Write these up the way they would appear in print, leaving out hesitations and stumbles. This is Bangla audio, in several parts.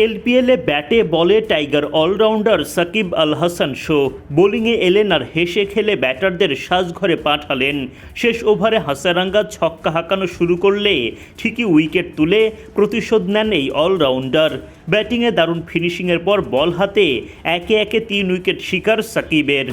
এলপিএলে ব্যাটে বলে tiger allrounder Shakib Al Hasan show. বোলিংয়ে এলেন আর হেসে খেলে ব্যাটারদের সাজঘরে পাঠালেন। শেষ ওভারে হাসারাঙ্গা ছক্কা হাঁকানো শুরু করলে ঠিকই উইকেট তুলে প্রতিশোধ নেন এই অলরাউন্ডার। ব্যাটিংয়ে দারুণ ফিনিশিংয়ের পর বল হাতে একে একে 3 উইকেট শিকার সাকিবের।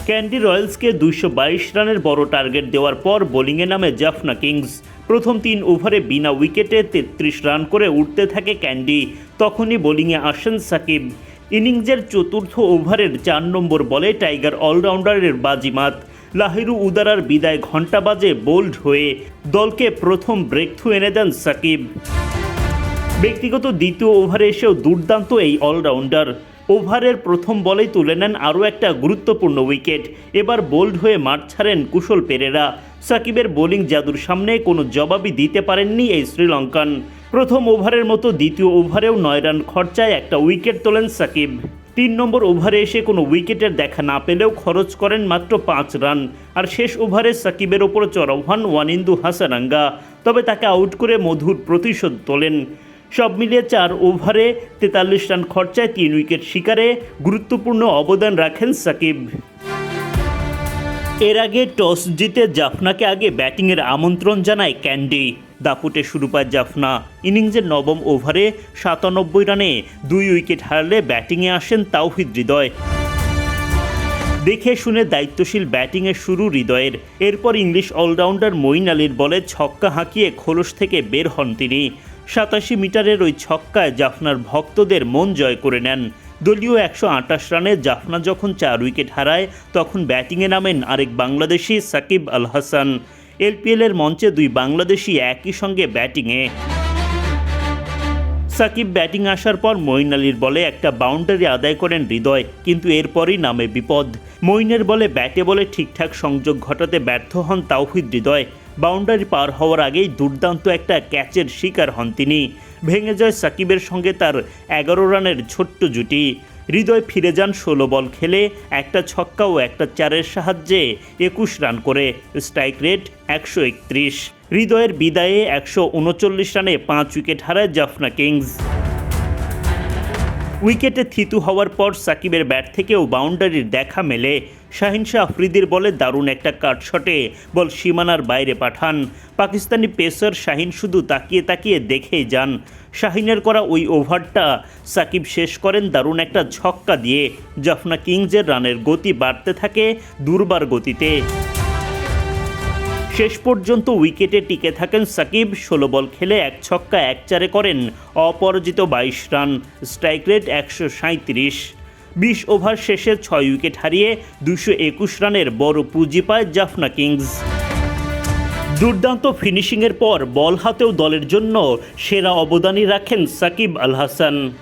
ক্যান্ডি রয়্যালসকে 222 রানের বড় টার্গেট দেওয়ার পর বোলিংয়ে নামে জাফনা কিংস। প্রথম 3 ওভারে বিনা উইকেটে 33 রান করে উঠতে থাকে ক্যান্ডি। তখনই বোলিংয়ে আসেন সাকিব। ইনিংসের চতুর্থ ওভারের 4 নম্বর বলে টাইগার অলরাউন্ডারের বাজিমাত। লাহিরু উদারার বিদায় ঘণ্টা বাজে বোল্ড হয়ে দলকে প্রথম ব্রেকথ্রু এনে দেন সাকিব। ব্যক্তিগত দ্বিতীয় ওভারে এসেও দুর্দান্ত এই অলরাউন্ডার। ওভারের প্রথম বলেই তুলে নেন আরও একটা গুরুত্বপূর্ণ উইকেট। এবার বোল্ড হয়ে মাঠ ছাড়েন কুশল পেরেরা। সাকিবের বোলিং জাদুর সামনে কোনো জবাবই দিতে পারেননি এই শ্রীলঙ্কান। প্রথম ওভারের মতো দ্বিতীয় ওভারেও 9 রান খরচায় একটা উইকেট তোলেন সাকিব। 3 নম্বর ওভারে এসে কোনো উইকেটের দেখা না পেলেও খরচ করেন মাত্র 5 রান। আর শেষ ওভারে সাকিবের ওপর চড়াও হন ওয়ানিন্দু হাসারাঙ্গা। তবে তাকে আউট করে মধুর প্রতিশোধ তোলেন। সব মিলিয়ে 4 ওভারে 43 রান খরচায় 3 উইকেট শিকারে গুরুত্বপূর্ণ অবদান রাখেন সাকিব। এর আগে টস জিতে জাফনাকে আগে ব্যাটিংয়ের আমন্ত্রণ জানায় ক্যান্ডি। দাপুটে শুরু পায় জাফনা। ইনিংসের 9ম ওভারে 97 রানে 2 উইকেট হারলে ব্যাটিংয়ে আসেন তাওহিদ হৃদয়। দেখে শুনে দায়িত্বশীল ব্যাটিংয়ের শুরু হৃদয়ের। এরপর ইংলিশ অলরাউন্ডার মঈন আলীর বলে ছক্কা হাঁকিয়ে খোলস থেকে বের হন তিনি। 87 মিটারের ওই ছক্কায় জাফনার ভক্তদের মন জয় করে নেন। দলীয় 128 রানে জাফনা যখন 4 উইকেট হারায় তখন ব্যাটিংয়ে নামেন আরেক বাংলাদেশি সাকিব আল হাসান। এলপিএলের মঞ্চে 2 বাংলাদেশি একই সঙ্গে ব্যাটিংয়ে। সাকিব ব্যাটিং আসার পর মঈন আলীর বলে একটা বাউন্ডারি আদায় করেন হৃদয়, কিন্তু এরপরই নামে বিপদ। মঈনের বলে ব্যাটে বলে ঠিকঠাক সংযোগ ঘটাতে ব্যর্থ হন তাওহিদ হৃদয়। বাউন্ডারি পার হওয়ার আগেই দুর্দান্ত একটা ক্যাচের শিকার হন তিনি। ভেঙে যায় সাকিবের সঙ্গে তার 11 রানের ছোট্ট জুটি। হৃদয় ফিরে যান 16 বল খেলে একটা ছক্কা ও একটা 4-এর সাহায্যে 21 রান করে। Strike rate 131। হৃদয়ের বিদায়ে 139 রানে 5 উইকেট হারায় জাফনা কিংস। উইকেটে থিতু হওয়ার পর সাকিবের ব্যাট থেকেও বাউন্ডারির দেখা মেলে। শাহিন শাহ আফ্রিদির বলে দারুণ একটা কাট শটে বল সীমানার বাইরে পাঠান। পাকিস্তানি পেসার শাহিন শুধু তাকিয়ে তাকিয়ে দেখেই যান। শাহিনের করা ওই ওভারটা সাকিব শেষ করেন দারুণ একটা ছক্কা দিয়ে। জাফনা কিংসের রানের গতি বাড়তে থাকে দুর্বার গতিতে। শেষ পর্যন্ত উইকেটে টিকে থাকেন সাকিব। 16 বল খেলে 1 ছক্কা 1 চারে করেন অপরাজিত 22 রান। Strike rate 137। 20 ওভার শেষে 6 উইকেট হারিয়ে 221 রানের বড় পুঁজি পায় জাফনা কিংস। দুর্দান্ত ফিনিশিংয়ের পর বল হাতেও দলের জন্য সেরা অবদানই রাখেন সাকিব আল হাসান।